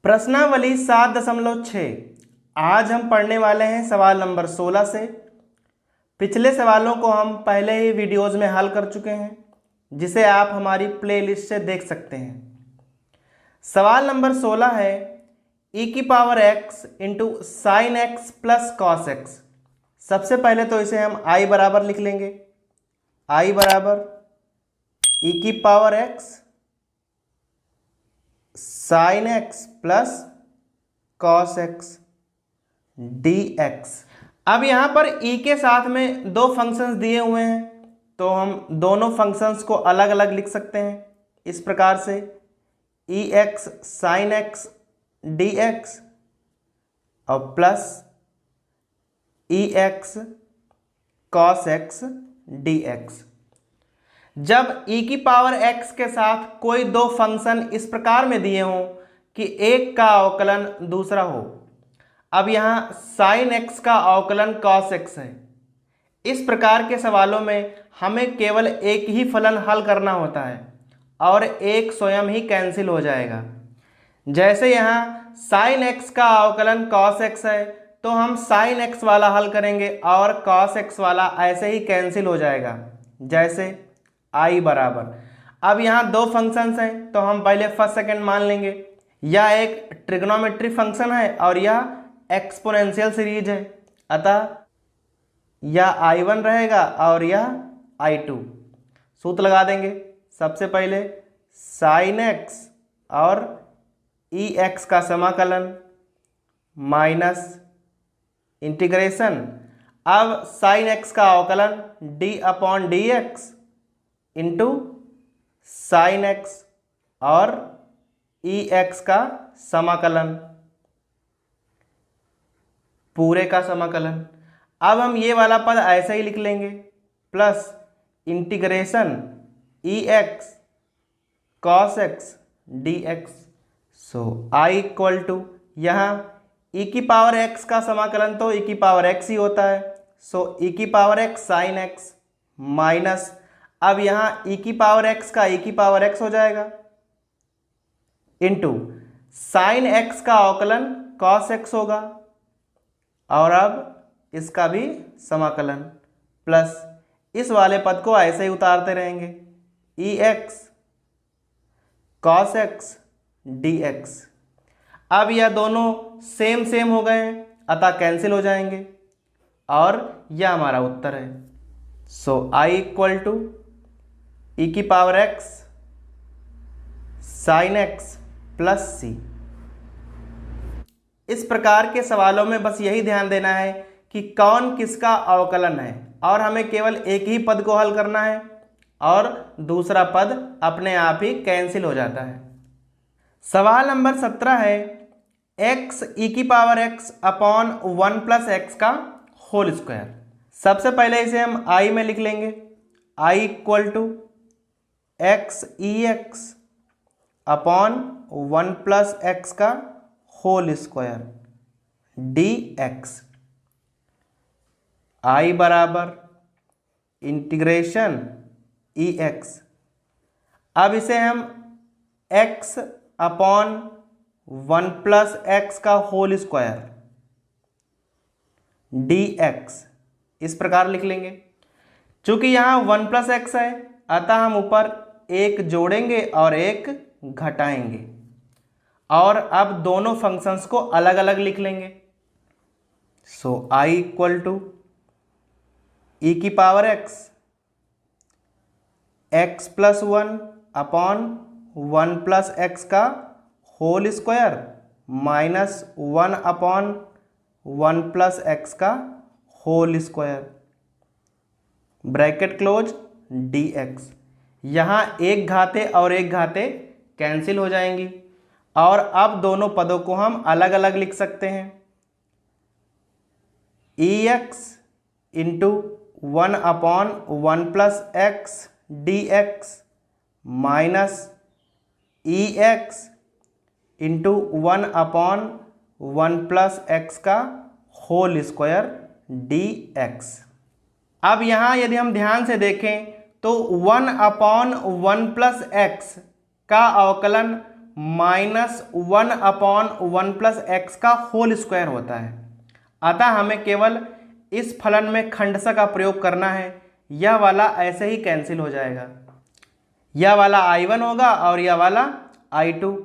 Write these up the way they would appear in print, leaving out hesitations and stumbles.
प्रश्नावली 7.6। आज हम पढ़ने वाले हैं सवाल नंबर 16 से। पिछले सवालों को हम पहले ही वीडियोज़ में हल कर चुके हैं, जिसे आप हमारी प्लेलिस्ट से देख सकते हैं। सवाल नंबर 16 है e⁻x into sine x plus cos x. सबसे पहले तो इसे हम i बराबर लिख लेंगे। i बराबर e⁻x sine x plus cos x dx। अब यहाँ पर e के साथ में दो फंक्शंस दिए हुए हैं, तो हम दोनों फंक्शंस को अलग अलग लिख सकते हैं इस प्रकार से ex साइन एक्स dx और plus ex cos x dx। जब e⁻x के साथ कोई दो फंक्शन इस प्रकार में दिए हों कि एक का अवकलन दूसरा हो। अब यहाँ साइन एक्स का अवकलन कॉस एक्स है। इस प्रकार के सवालों में हमें केवल एक ही फलन हल करना होता है और एक स्वयं ही कैंसिल हो जाएगा। जैसे यहाँ साइन एक्स का अवकलन कॉस एक्स है, तो हम साइन एक्स वाला हल करेंगे और कॉस एक्स वाला ऐसे ही कैंसिल हो जाएगा। जैसे i बराबर, अब यहाँ दो फंक्शंस हैं, तो हम पहले फर्स्ट सेकंड मान लेंगे। यह एक ट्रिग्नोमेट्री फंक्शन है और यह एक्सपोनेंशियल सीरीज है, अतः यह i1 रहेगा और यह i2। सूत्र लगा देंगे। सबसे पहले साइन एक्स और ex का समाकलन माइनस इंटीग्रेशन। अब साइन एक्स का अवकलन d/dx इंटू साइन एक्स और ex का समाकलन, पूरे का समाकलन। अब हम ये वाला पद ऐसे ही लिख लेंगे, plus integration ex cos x dx। So i equal to, यहाँ e⁻x का समाकलन तो e⁻x ही होता है, सो e⁻x साइन एक्स माइनस, अब यहाँ e⁻x का e⁻x हो जाएगा इंटू साइन एक्स का अवकलन cos x होगा और अब इसका भी समाकलन, प्लस इस वाले पद को ऐसे ही उतारते रहेंगे ex cos x dx। अब यह दोनों सेम सेम हो गए हैं, अतः कैंसिल हो जाएंगे और यह हमारा उत्तर है। So i equal to e⁻x sine x plus c. इस प्रकार के सवालों में बस यही ध्यान देना है कि कौन किसका अवकलन है और हमें केवल एक ही पद को हल करना है और दूसरा पद अपने आप ही कैंसिल हो जाता है। सवाल नंबर 17 है x e⁻x upon 1 plus x का होल स्क्वायर। सबसे पहले इसे हम i में लिख लेंगे। i equal to x ex upon 1 plus x का होल स्क्वायर dx। i बराबर इंटीग्रेशन ex। अब इसे हम x अपॉन 1 प्लस एक्स का होल स्क्वायर dx इस प्रकार लिख लेंगे। चूंकि यहाँ 1 प्लस एक्स है, अतः हम ऊपर एक जोड़ेंगे और एक घटाएंगे और अब दोनों फंक्शंस को अलग अलग लिख लेंगे। So i equal to e⁻x x plus 1 upon 1 plus x का whole square minus 1 upon 1 plus x का whole square, bracket close dx। यहाँ एक घाते और एक घाते कैंसिल हो जाएंगी और अब दोनों पदों को हम अलग अलग लिख सकते हैं। ex into 1 upon 1 plus x dx minus ex into 1 upon 1 plus x का होल स्क्वायर dx। अब यहाँ यदि हम ध्यान से देखें तो 1 अपॉन 1 प्लस एक्स का अवकलन -1/1 + x का होल स्क्वायर होता है। अतः हमें केवल इस फलन में खंडशः का प्रयोग करना है। यह वाला ऐसे ही कैंसिल हो जाएगा, यह वाला I1 होगा और यह वाला I2।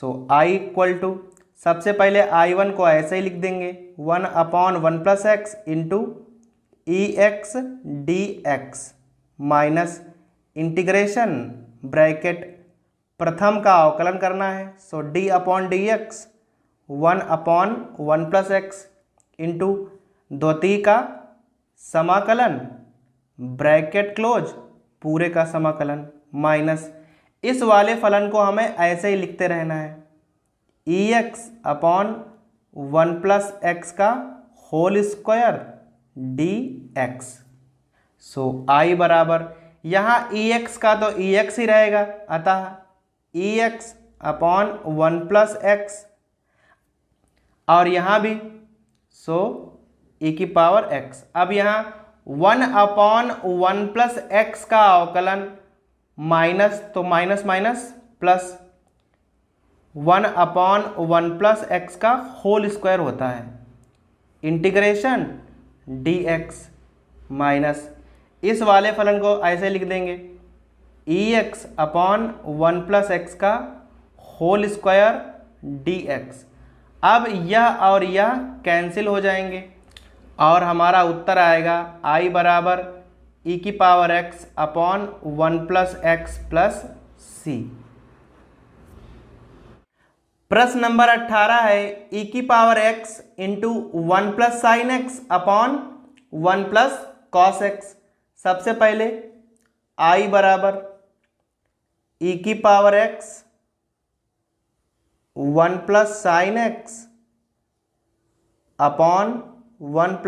सो I = सबसे पहले I1 को ऐसे ही लिख देंगे 1/1 + x into EX dx minus integration bracket प्रथम का अवकलन करना है। सो d/dx 1/1 + x इंटू द्वितीय का समाकलन ब्रैकेट क्लोज पूरे का समाकलन माइनस इस वाले फलन को हमें ऐसे ही लिखते रहना है EX/1 + x का whole square dx। So I बराबर यहाँ EX का तो EX ही रहेगा, अतः EX/1 + x और यहाँ भी सो e⁻x। अब यहाँ 1/1 + x का अवकलन माइनस तो माइनस माइनस प्लस 1/1 + x का होल स्क्वायर होता है इंटीग्रेशन dx माइनस इस वाले फलन को ऐसे लिख देंगे EX/1 + x का होल स्क्वायर dx। अब यह और यह कैंसिल हो जाएंगे और हमारा उत्तर आएगा I बराबर e⁻x/1 + x + c। प्रश्न नंबर 18 है e⁻x into 1 + sin x upon 1 + cos x। सबसे पहले I बराबर e⁻x 1 + sin x upon 1 +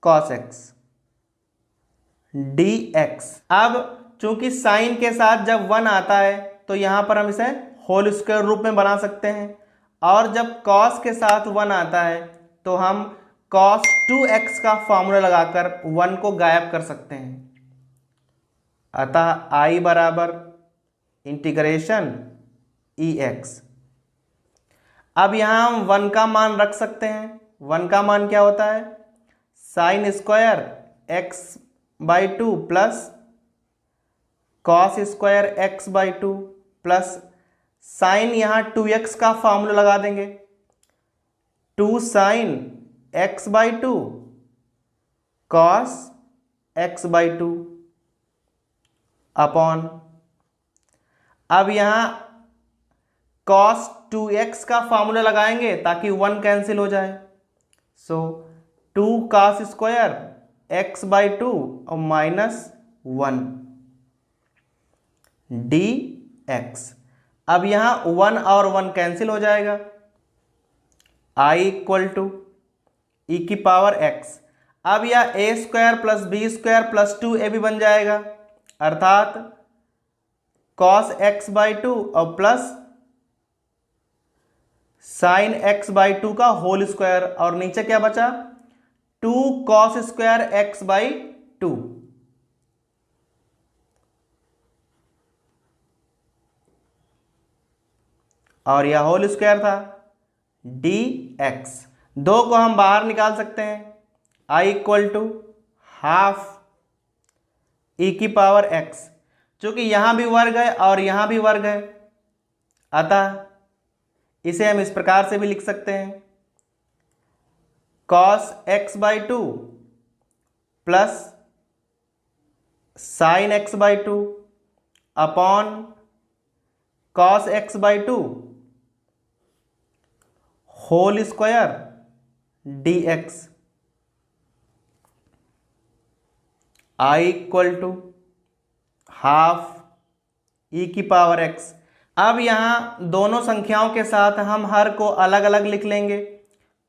cos x dx। अब चूंकि साइन के साथ जब 1 आता है तो यहां पर हम इसे होल स्क्वायर रूप में बना सकते हैं, और जब cos के साथ 1 आता है तो हम cos 2x का फॉर्मूला लगाकर 1 को गायब कर सकते हैं। अतः I बराबर इंटीग्रेशन EX। अब यहाँ हम 1 का मान रख सकते हैं। 1 का मान क्या होता है? Sine square x/2 plus cos square x/2 plus sign यहाँ 2x का फॉर्मूला लगा देंगे 2 sin x/2 cos x/2 upon, अब यहाँ cos 2x का फॉर्मूला लगाएंगे ताकि 1 कैंसिल हो जाए। सो 2 cos स्क्वायर x/2 और -1 dx। अब यहाँ 1 और 1 कैंसिल हो जाएगा। I = e⁻x। अब यह a² + b² + 2ab बन जाएगा, अर्थात cos x/2 और प्लस साइन x/2 का होल स्क्वायर, और नीचे क्या बचा 2 cos स्क्वायर x/2। और यह होल स्क्वायर था dx। 2 को हम बाहर निकाल सकते हैं। I = ½ e⁻x। चूंकि यहां भी वर्ग है और यहां भी वर्ग है, अतः इसे हम इस प्रकार से भी लिख सकते हैं cos x/2 plus sine x/2 upon cos x/2 whole square dx। I = ½ e⁻x। अब यहाँ दोनों संख्याओं के साथ हम हर को अलग अलग लिख लेंगे।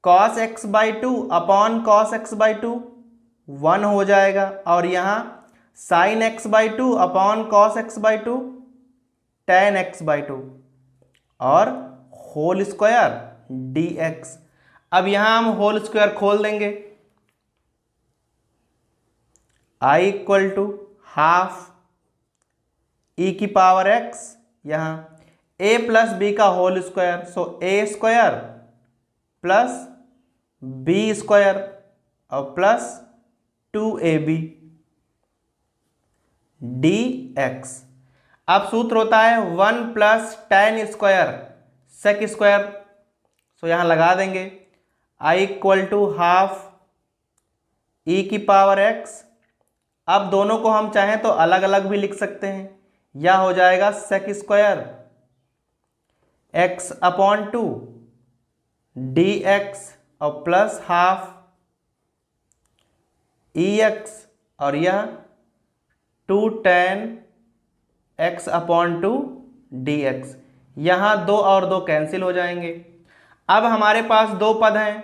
cos x/2 upon cos x/2 1 हो जाएगा, और यहाँ sin x/2 upon cos x/2 tan x/2 और होल स्क्वायर dx। अब यहाँ हम होल स्क्वायर खोल देंगे। I = ½ e⁻x यहाँ a प्लस बी का whole square, so A square plus B square और प्लस 2ab dx। अब सूत्र होता है 1 plus tan square sec square, so यहाँ लगा देंगे i equal to half e की पावर x। अब दोनों को हम चाहें तो अलग अलग भी लिख सकते हैं, या हो जाएगा sec square x upon 2 dx और प्लस हाफ ex और यह 2 tan x अपॉन 2 dx। यहाँ 2 और 2 कैंसिल हो जाएंगे। अब हमारे पास दो पद हैं,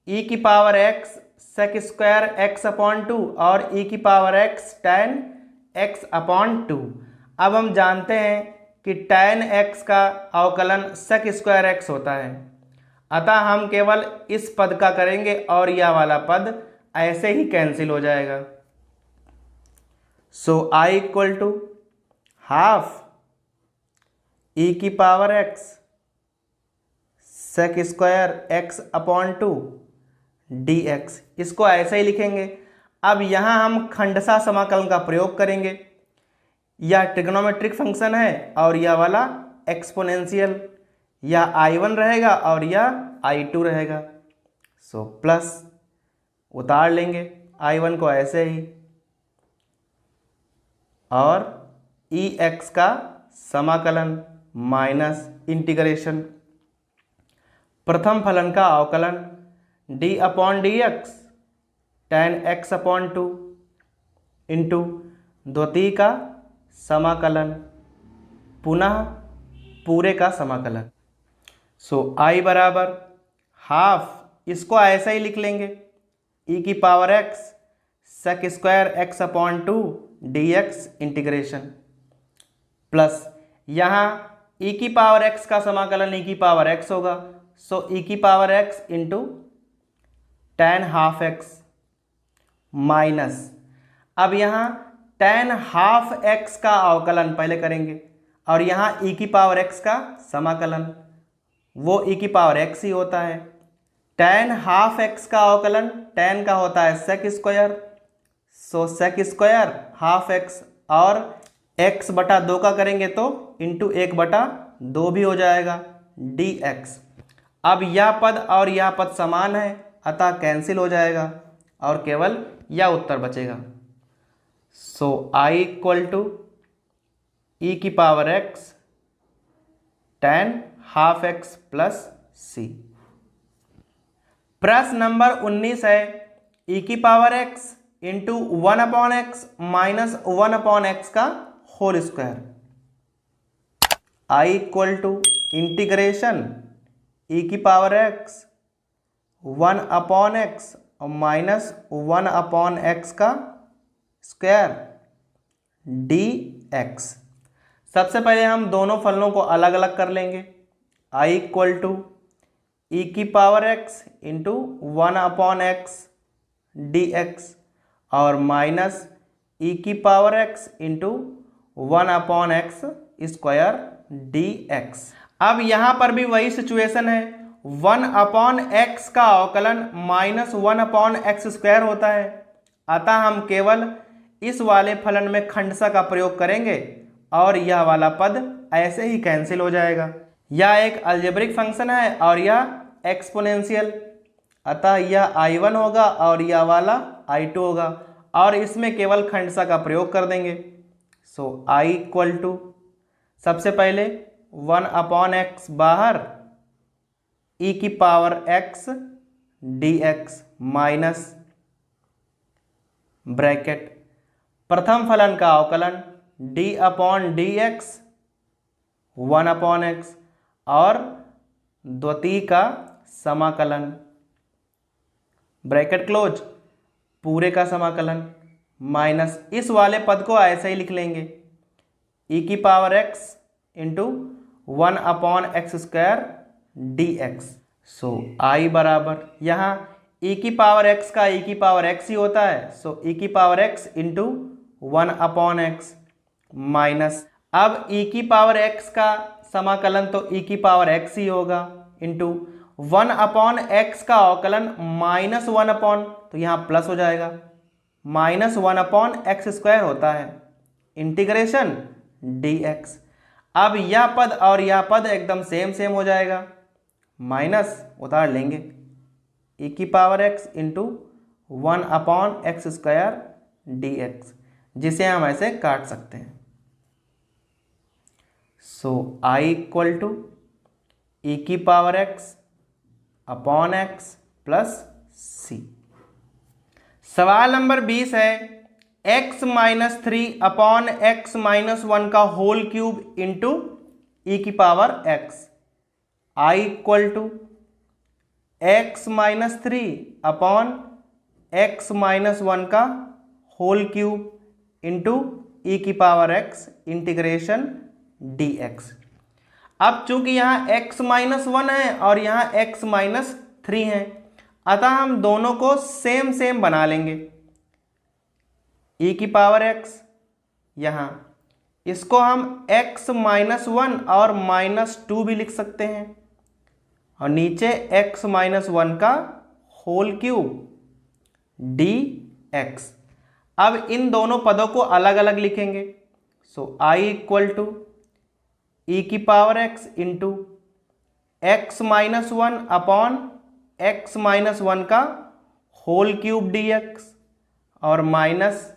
e की power x sec square x upon 2 और e की power x tan x upon 2। अब हम जानते हैं कि tan x का अवकलन सेक स्क्वायर x होता है, अतः हम केवल इस पद का करेंगे और यह वाला पद ऐसे ही कैंसिल हो जाएगा। So i equal to half e की power x sec square x upon 2 dx, इसको ऐसे ही लिखेंगे। अब यहाँ हम खंडसा समाकलन का प्रयोग करेंगे। यह ट्रिग्नोमेट्रिक फंक्शन है और यह वाला एक्सपोनेंशियल, यह i1 रहेगा और यह i2 रहेगा। सो प्लस उतार लेंगे i1 को ऐसे ही, और ex का समाकलन माइनस इंटीग्रेशन प्रथम फलन का अवकलन d upon D x tan x upon 2 into द्वितीय का समाकलन पुनः पूरे का समाकलन। सो i बराबर हाफ, इसको ऐसा ही लिख लेंगे e की power x sec square x upon 2 dx integration plus यहाँ e की पावर x का समाकलन e की पावर x होगा, सो e की power x into tan half x minus, अब यहाँ tan हाफ x का अवकलन पहले करेंगे और यहाँ e की पावर x का समाकलन, वो e की पावर x ही होता है। tan हाफ x का अवकलन tan का होता है सेक स्क्वायर, सो सेक स्क्वायर हाफ x और x बटा 2 का करेंगे तो इंटू 1/2 भी हो जाएगा dx। अब यह पद और यह पद समान है, अतः कैंसिल हो जाएगा और केवल यह उत्तर बचेगा। So i equal to e की power x tan half x plus c। प्रश्न नंबर 19 है e की power x into 1 upon x minus 1 upon x का whole square. i equal to integration e की पावर x 1 अपॉन एक्स और minus 1 upon x का square dx। सबसे पहले हम दोनों फलनों को अलग अलग कर लेंगे। i इक्वल टू e की power x into 1 upon x dx और माइनस e की power x into 1 upon x square dx। अब यहाँ पर भी वही सिचुएशन है, 1 अपॉन एक्स का अवकलन माइनस 1 अपॉन एक्स स्क्वायर होता है, अतः हम केवल इस वाले फलन में खंडसा का प्रयोग करेंगे और यह वाला पद ऐसे ही कैंसिल हो जाएगा। यह एक अलजेब्रिक फंक्शन है और यह एक्सपोनेंशियल, अतः यह i1 होगा और यह वाला i2 होगा और इसमें केवल खंडसा का प्रयोग कर देंगे। सो i इक्वल टू सबसे पहले 1 अपॉन एक्स बाहर e की power x dx minus bracket प्रथम फलन का अवकलन d upon D x 1 upon x और द्वितीय का समाकलन ब्रैकेट क्लोज पूरे का समाकलन माइनस इस वाले पद को ऐसे ही लिख लेंगे e की power x into 1 upon x square dx। So i बराबर यहाँ e की पावर x का e की पावर x ही होता है, सो e की power x into 1 upon x minus अब e की पावर x का समाकलन तो e की पावर x ही होगा, इंटू 1/x का अवकलन -1 तो यहाँ प्लस हो जाएगा, -1/x² होता है इंटीग्रेशन dx। अब यह पद और यह पद एकदम सेम सेम हो जाएगा, माइनस उतार लेंगे, e की power x into 1/x² dx, जिसे हम ऐसे काट सकते हैं। सो I इक्वल टू e की power x upon x plus c। सवाल नंबर 20 है x - 3 अपॉन x - 1 का होल क्यूब इंटू e की power x। I equal to x - 3 upon x - 1 का होल क्यूब इंटू e की पावर x इंटीग्रेशन dx। अब चूंकि यहाँ x - 1 है और यहाँ x - 3 है, अतः हम दोनों को सेम सेम बना लेंगे। e की पावर x यहाँ, इसको हम x - 1 और -2 भी लिख सकते हैं, और नीचे x - 1 का होल क्यूब dx। अब इन दोनों पदों को अलग अलग लिखेंगे। सो I इक्वल टू e की power x into x - 1 upon x - 1 का होल क्यूब dx, और माइनस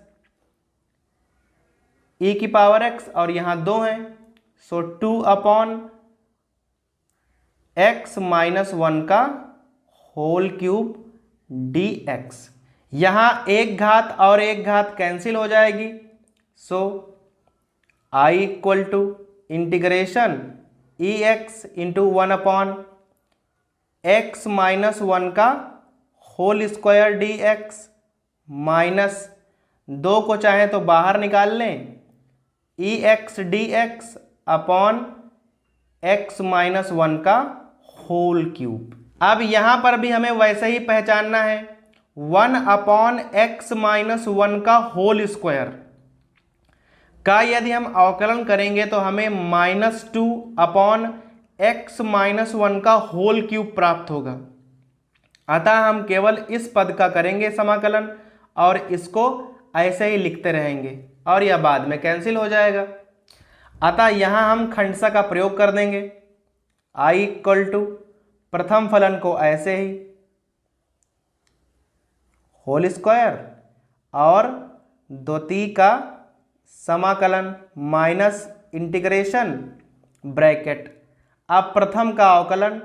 e की पावर x और यहाँ 2 हैं, सो 2 अपॉन x - 1 का होल क्यूब dx। यहाँ एक घात और एक घात कैंसिल हो जाएगी, so I equal to integration ex into 1/x - 1 का होल स्क्वायर dx, माइनस 2 को चाहे तो बाहर निकाल लें, ex dx अपॉन x - 1 का होल क्यूब। अब यहाँ पर भी हमें वैसे ही पहचानना है, 1/x - 1 का होल स्क्वायर का यदि हम अवकलन करेंगे तो हमें -2/x - 1 का होल क्यूब प्राप्त होगा। अतः हम केवल इस पद का करेंगे समाकलन और इसको ऐसे ही लिखते रहेंगे, और यह बाद में कैंसिल हो जाएगा। अतः यहाँ हम खंडसा का प्रयोग कर देंगे। I इक्वल टू प्रथम फलन को ऐसे ही होल स्क्वायर और द्वितीय का समाकलन माइनस इंटीग्रेशन ब्रैकेट। अब प्रथम का अवकलन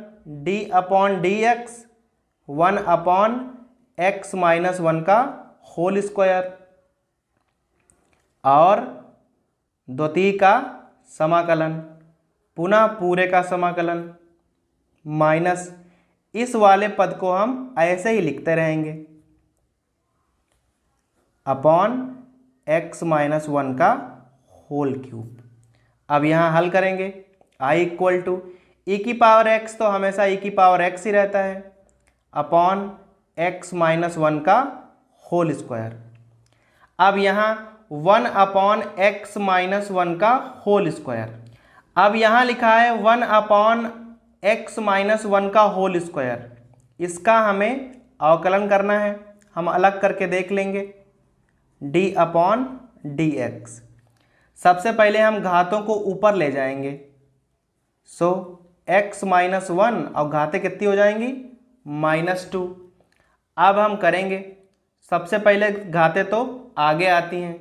d/dx 1/x - 1 का होल स्क्वायर, और द्वितीय का समाकलन पुनः पूरे का समाकलन, माइनस इस वाले पद को हम ऐसे ही लिखते रहेंगे अपॉन x - 1 का होल क्यूब। अब यहाँ हल करेंगे। I इक्वल टू e की पावर x तो हमेशा e की पावर x ही रहता है, अपॉन x - 1 का होल स्क्वायर। अब यहाँ 1/x - 1 का होल स्क्वायर। अब यहाँ लिखा है 1/x - 1 का होल स्क्वायर, इसका हमें अवकलन करना है, हम अलग करके देख लेंगे, d/dx। सबसे पहले हम घातों को ऊपर ले जाएंगे, सो x - 1 और घातें कितनी हो जाएंगी, -2। अब हम करेंगे, सबसे पहले घातें तो आगे आती हैं,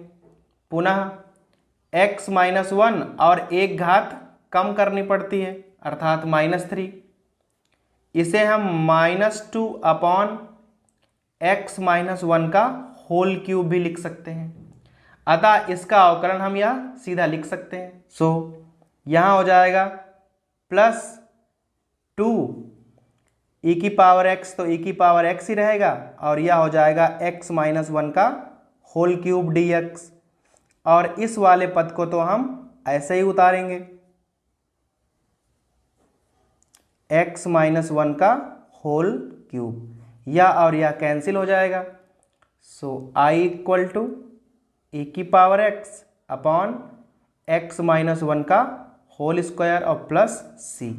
पुनः x - 1 और एक घात कम करनी पड़ती है अर्थात -3। इसे हम -2/x - 1 का होल क्यूब भी लिख सकते हैं। अतः इसका अवकलन हम यह सीधा लिख सकते हैं। सो यहाँ हो जाएगा +2 e की पावर x तो e की पावर x ही रहेगा, और यह हो जाएगा x - 1 का होल क्यूब dx, और इस वाले पद को तो हम ऐसे ही उतारेंगे, x - 1 का होल क्यूब, यह और यह कैंसिल हो जाएगा। So I equal to e की power x upon x minus one का होल स्क्वायर और प्लस c।